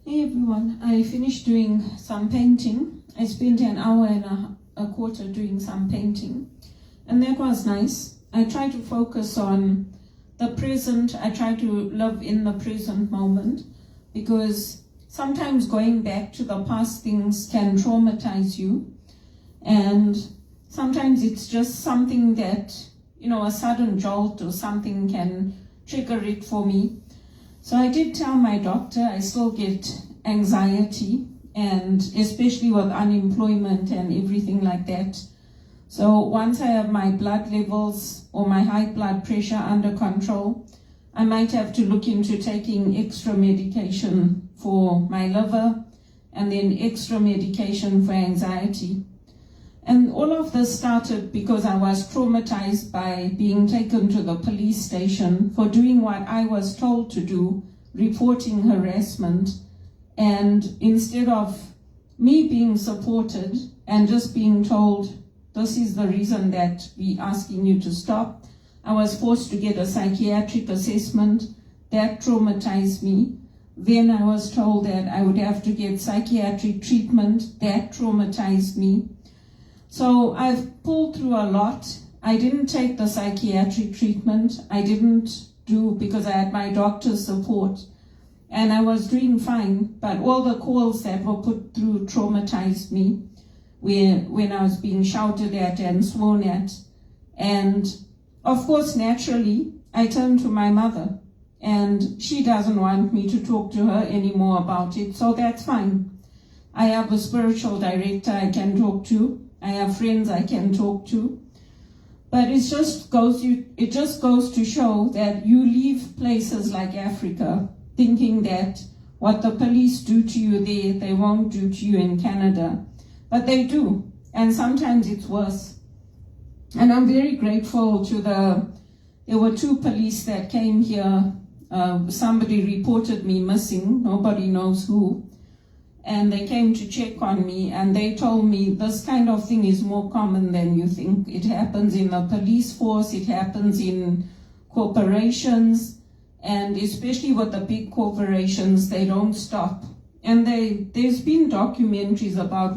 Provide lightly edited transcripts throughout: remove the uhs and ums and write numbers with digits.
Hey everyone, I finished doing some painting. I spent an hour and a quarter doing some painting, and that was nice. I try to focus on the present. I try to live in the present moment, because sometimes going back to the past things can traumatize you, and sometimes it's just something that, a sudden jolt or something can trigger it for me. So I did tell my doctor I still get anxiety, and especially with unemployment and everything like that. So once I have my blood levels or my high blood pressure under control, I might have to look into taking extra medication for my liver and then extra medication for anxiety. And all of this started because I was traumatized by being taken to the police station for doing what I was told to do, reporting harassment. And instead of me being supported and just being told, this is the reason that we're asking you to stop, I was forced to get a psychiatric assessment. That traumatized me. Then I was told that I would have to get psychiatric treatment. That traumatized me. So I've pulled through a lot. I didn't take the psychiatric treatment. I didn't do, because I had my doctor's support, and I was doing fine. But all the calls that were put through traumatized me, when I was being shouted at and sworn at. And of course, naturally, I turned to my mother, and she doesn't want me to talk to her anymore about it, so that's fine. I have a spiritual director I can talk to. I have friends I can talk to. But it just goes to show that you leave places like Africa thinking that what the police do to you there, they won't do to you in Canada. But they do, and sometimes it's worse. And I'm very grateful to there were 2 police that came here. Somebody reported me missing, nobody knows who. And they came to check on me, and they told me this kind of thing is more common than you think. It happens in the police force, it happens in corporations, and especially with the big corporations, they don't stop. And there's been documentaries about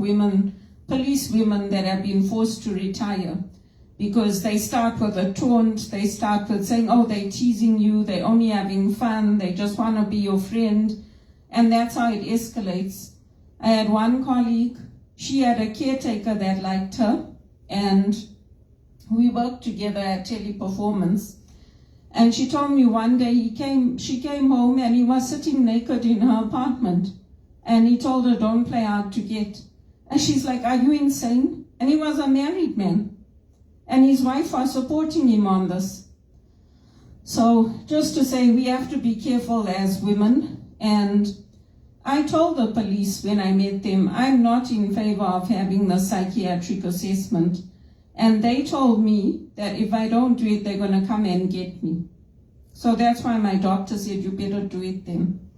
police women that have been forced to retire, because they start with a taunt, they start with saying, oh, they're teasing you, they're only having fun, they just want to be your friend, and that's how it escalates. I had one colleague, she had a caretaker that liked her, and we worked together at Teleperformance. And she told me one day she came home and he was sitting naked in her apartment. And he told her, don't play hard to get. And she's like, are you insane? And he was a married man. And his wife was supporting him on this. So just to say, we have to be careful as women. And I told the police when I met them, I'm not in favor of having the psychiatric assessment. And they told me that if I don't do it, they're going to come and get me. So that's why my doctor said, you better do it then.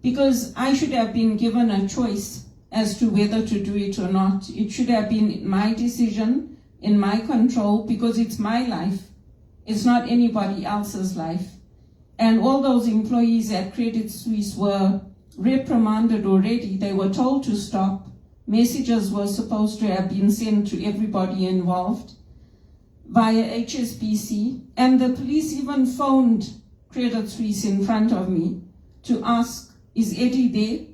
Because I should have been given a choice as to whether to do it or not. It should have been my decision, in my control, because it's my life. It's not anybody else's life. And all those employees at Credit Suisse were reprimanded already. They were told to stop. Messages were supposed to have been sent to everybody involved via HSBC. And the police even phoned Credit Suisse in front of me to ask, is Eddie there?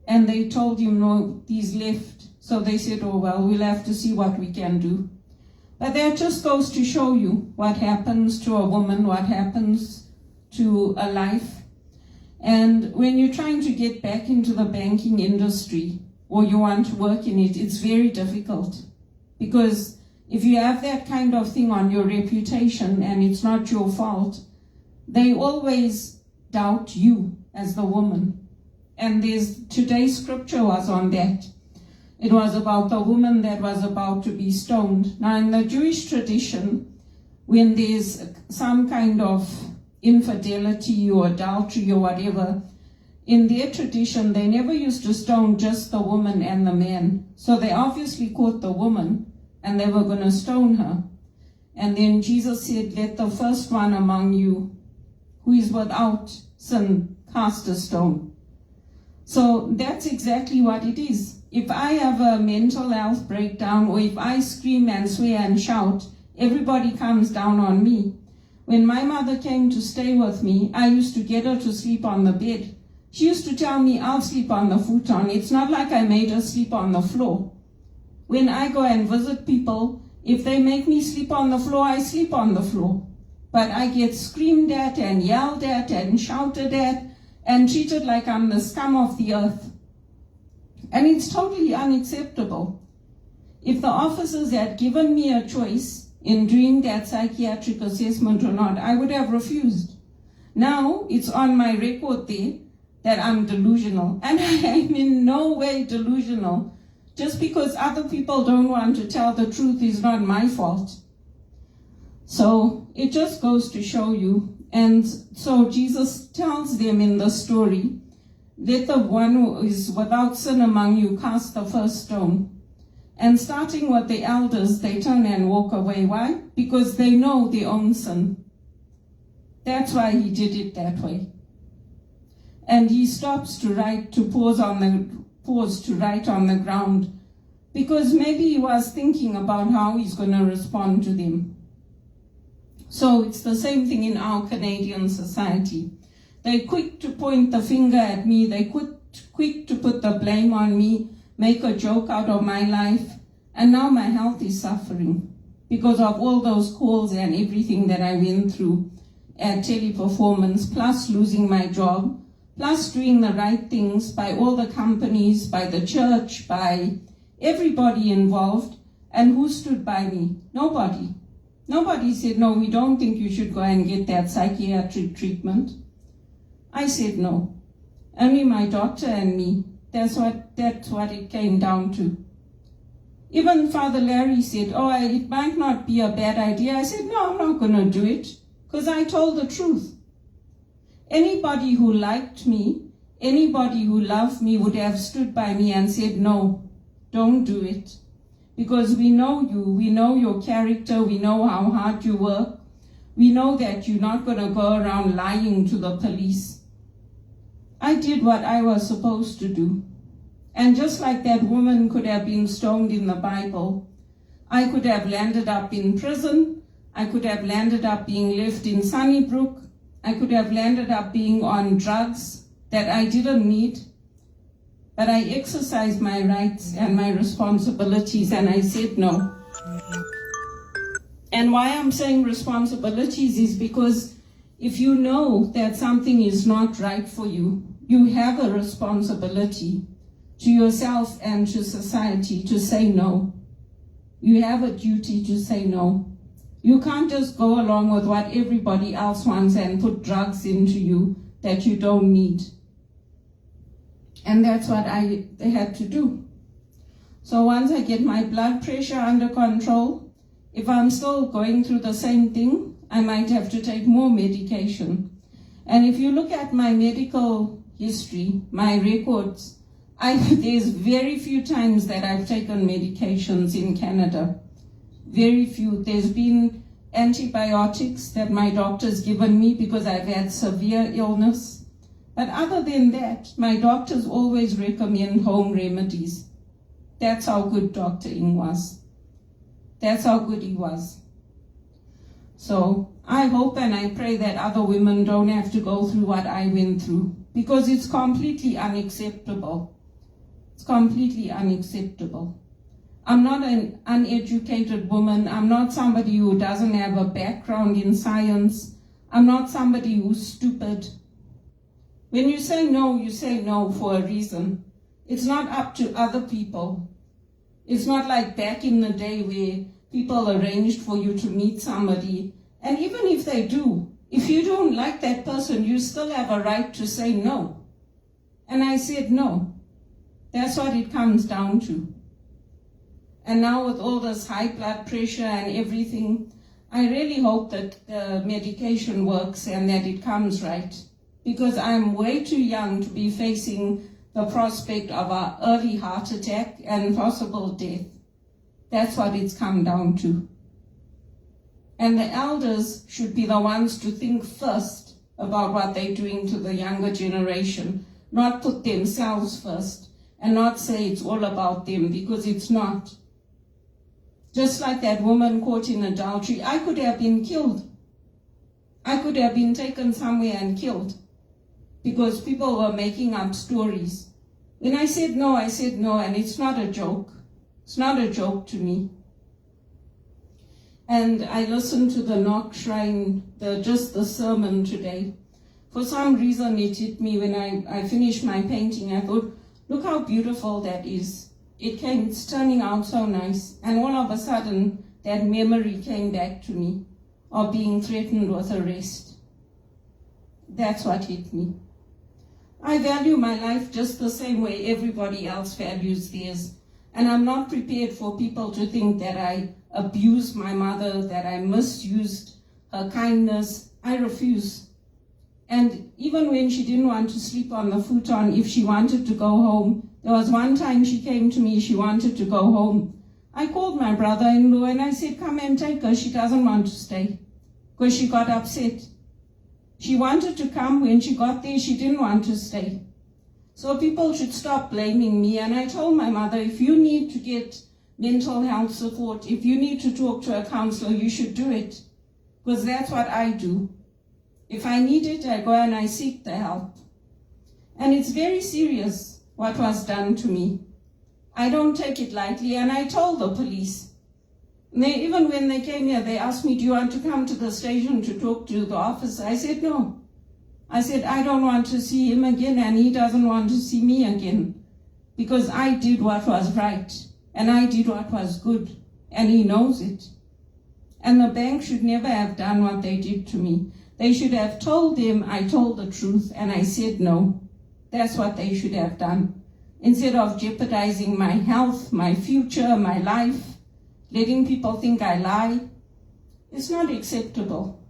And they told him, no, he's left. So they said, oh, well, we'll have to see what we can do. But that just goes to show you what happens to a woman, what happens to a life. And when you're trying to get back into the banking industry, or you want to work in it, it's very difficult. Because if you have that kind of thing on your reputation and it's not your fault, they always doubt you as the woman. And today's scripture was on that. It was about the woman that was about to be stoned. Now in the Jewish tradition, when there's some kind of infidelity or adultery or whatever, in their tradition, they never used to stone just the woman and the man. So they obviously caught the woman and they were going to stone her. And then Jesus said, let the first one among you who is without sin cast a stone. So that's exactly what it is. If I have a mental health breakdown, or if I scream and swear and shout, everybody comes down on me. When my mother came to stay with me, I used to get her to sleep on the bed. She used to tell me, I'll sleep on the futon. It's not like I made her sleep on the floor. When I go and visit people, if they make me sleep on the floor, I sleep on the floor. But I get screamed at and yelled at and shouted at and treated like I'm the scum of the earth. And it's totally unacceptable. If the officers had given me a choice in doing that psychiatric assessment or not, I would have refused. Now it's on my record there that I'm delusional. And I am in no way delusional. Just because other people don't want to tell the truth is not my fault. So it just goes to show you. And so Jesus tells them in the story, let the one who is without sin among you cast the first stone. And starting with the elders, they turn and walk away. Why? Because they know their own sin. That's why he did it that way. And he stops to write, to pause to write on the ground, because maybe he was thinking about how he's going to respond to them. So it's the same thing in our Canadian society. They're quick to point the finger at me. They're quick to put the blame on me, make a joke out of my life. And now my health is suffering because of all those calls and everything that I went through at Teleperformance, plus losing my job, plus doing the right things by all the companies, by the church, by everybody involved. And who stood by me? Nobody. Nobody said, no, we don't think you should go and get that psychiatric treatment. I said no. Only my doctor and me. That's what it came down to. Even Father Larry said, oh, it might not be a bad idea. I said, no, I'm not going to do it, because I told the truth. Anybody who liked me, anybody who loved me would have stood by me and said, no, don't do it. Because we know you, we know your character, we know how hard you work. We know that you're not going to go around lying to the police. I did what I was supposed to do. And just like that woman could have been stoned in the Bible, I could have landed up in prison. I could have landed up being left in Sunnybrook. I could have landed up being on drugs that I didn't need. But I exercised my rights and my responsibilities, and I said no. And why I'm saying responsibilities is because if you know that something is not right for you, you have a responsibility to yourself and to society to say no. You have a duty to say no. You can't just go along with what everybody else wants and put drugs into you that you don't need. And that's what I had to do. So once I get my blood pressure under control, if I'm still going through the same thing, I might have to take more medication. And if you look at my medical history, my records, there's very few times that I've taken medications in Canada. Very few. There's been antibiotics that my doctor's given me because I've had severe illness. But other than that, my doctors always recommend home remedies. That's how good Dr. Ing was. That's how good he was. So I hope and I pray that other women don't have to go through what I went through, because it's completely unacceptable. It's completely unacceptable. I'm not an uneducated woman. I'm not somebody who doesn't have a background in science. I'm not somebody who's stupid. When you say no for a reason. It's not up to other people. It's not like back in the day where people arranged for you to meet somebody. And even if they do, if you don't like that person, you still have a right to say no. And I said no. That's what it comes down to. And now with all this high blood pressure and everything, I really hope that the medication works and that it comes right. Because I'm way too young to be facing the prospect of an early heart attack and possible death. That's what it's come down to. And the elders should be the ones to think first about what they're doing to the younger generation, not put themselves first and not say it's all about them, because it's not. Just like that woman caught in adultery, I could have been killed. I could have been taken somewhere and killed because people were making up stories. When I said no, and it's not a joke. It's not a joke to me. And I listened to the Knock Shrine, the sermon today. For some reason it hit me when I finished my painting. I thought, look how beautiful that is. It's turning out so nice. And all of a sudden, that memory came back to me of being threatened with arrest. That's what hit me. I value my life just the same way everybody else values theirs. And I'm not prepared for people to think that I abused my mother, that I misused her kindness. I refuse. And even when she didn't want to sleep on the futon, if she wanted to go home, there was one time she came to me, she wanted to go home. I called my brother-in-law and I said, come and take her, she doesn't want to stay. Because she got upset. She wanted to come, when she got there, she didn't want to stay. So people should stop blaming me. And I told my mother, if you need to get mental health support, if you need to talk to a counselor, you should do it. Because that's what I do. If I need it, I go and I seek the help. And it's very serious what was done to me. I don't take it lightly, and I told the police. Even when they came here, they asked me, do you want to come to the station to talk to the officer? I said, no. I said, I don't want to see him again, and he doesn't want to see me again. Because I did what was right, and I did what was good, and he knows it. And the bank should never have done what they did to me. They should have told them I told the truth, and I said no. That's what they should have done. Instead of jeopardizing my health, my future, my life, letting people think I lie, it's not acceptable.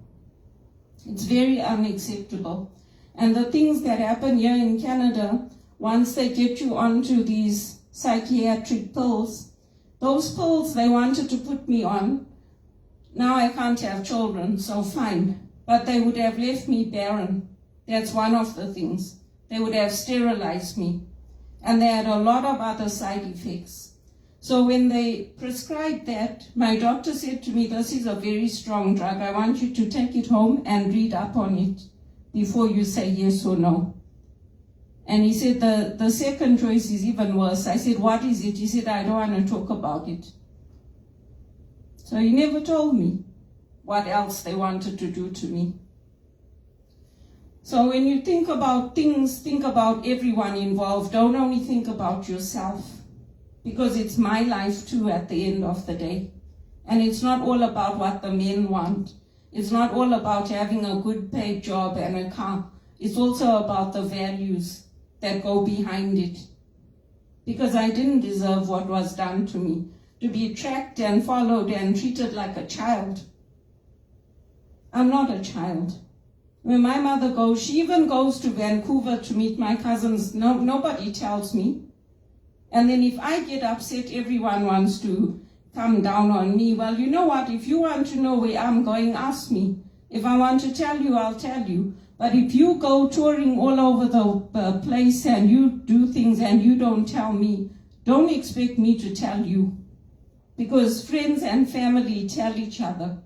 It's very unacceptable. And the things that happen here in Canada, once they get you onto these psychiatric pills, those pills they wanted to put me on, now I can't have children, so fine. But they would have left me barren. That's one of the things. They would have sterilized me. And they had a lot of other side effects. So when they prescribed that, my doctor said to me, this is a very strong drug. I want you to take it home and read up on it before you say yes or no. And he said, the second choice is even worse. I said, what is it? He said, I don't want to talk about it. So he never told me what else they wanted to do to me. So when you think about things, think about everyone involved. Don't only think about yourself, because it's my life too at the end of the day. And it's not all about what the men want. It's not all about having a good paid job and a car. It's also about the values that go behind it. Because I didn't deserve what was done to me, to be tracked and followed and treated like a child. I'm not a child. When my mother goes, she even goes to Vancouver to meet my cousins. Nobody tells me. And then if I get upset, everyone wants to come down on me. Well, you know what? If you want to know where I'm going, ask me. If I want to tell you, I'll tell you. But if you go touring all over the place and you do things and you don't tell me, don't expect me to tell you. Because friends and family tell each other.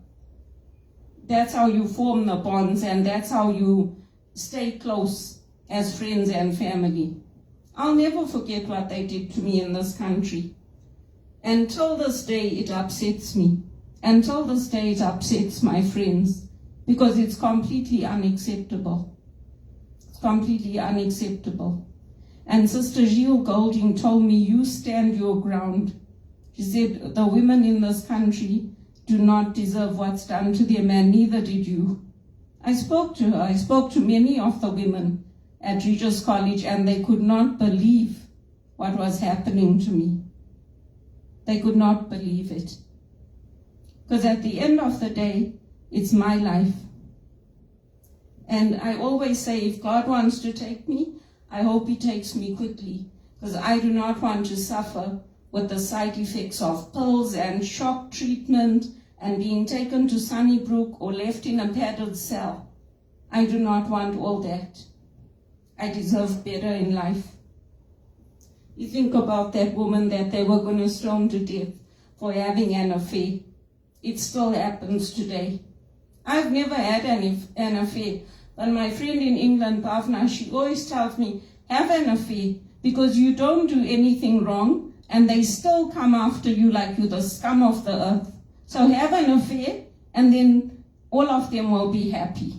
That's how you form the bonds, and that's how you stay close as friends and family. I'll never forget what they did to me in this country. Until this day, it upsets me. Until this day, it upsets my friends, because it's completely unacceptable. It's completely unacceptable. And Sister Gilles Golding told me, you stand your ground. She said, the women in this country do not deserve what's done to them, and neither did you. I spoke to her. I spoke to many of the women at Regis College, and they could not believe what was happening to me. They could not believe it. Because at the end of the day, it's my life. And I always say, if God wants to take me, I hope he takes me quickly, because I do not want to suffer with the side effects of pills and shock treatment and being taken to Sunnybrook or left in a padded cell. I do not want all that. I deserve better in life. You think about that woman that they were going to stone to death for having an affair. It still happens today. I've never had an affair, but my friend in England, Bhavna, she always tells me, have an affair, because you don't do anything wrong, and they still come after you like you're the scum of the earth. So have an affair, and then all of them will be happy.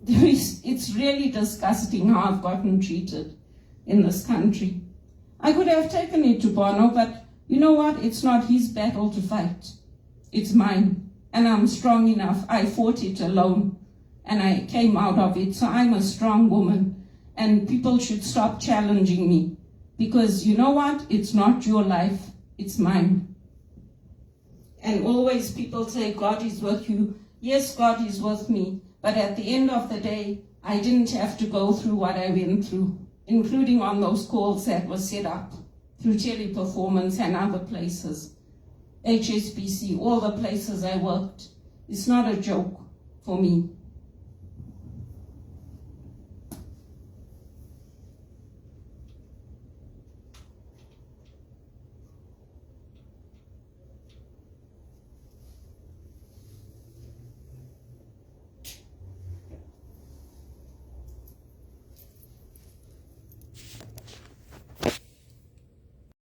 It's really disgusting how I've gotten treated in this country. I could have taken it to Bono, but you know what? It's not his battle to fight. It's mine. And I'm strong enough. I fought it alone. And I came out of it. So I'm a strong woman. And people should stop challenging me. Because you know what? It's not your life. It's mine. And always people say, God is with you. Yes, God is with me. But at the end of the day, I didn't have to go through what I went through, including on those calls that were set up through Teleperformance and other places. HSBC, all the places I worked. It's not a joke for me.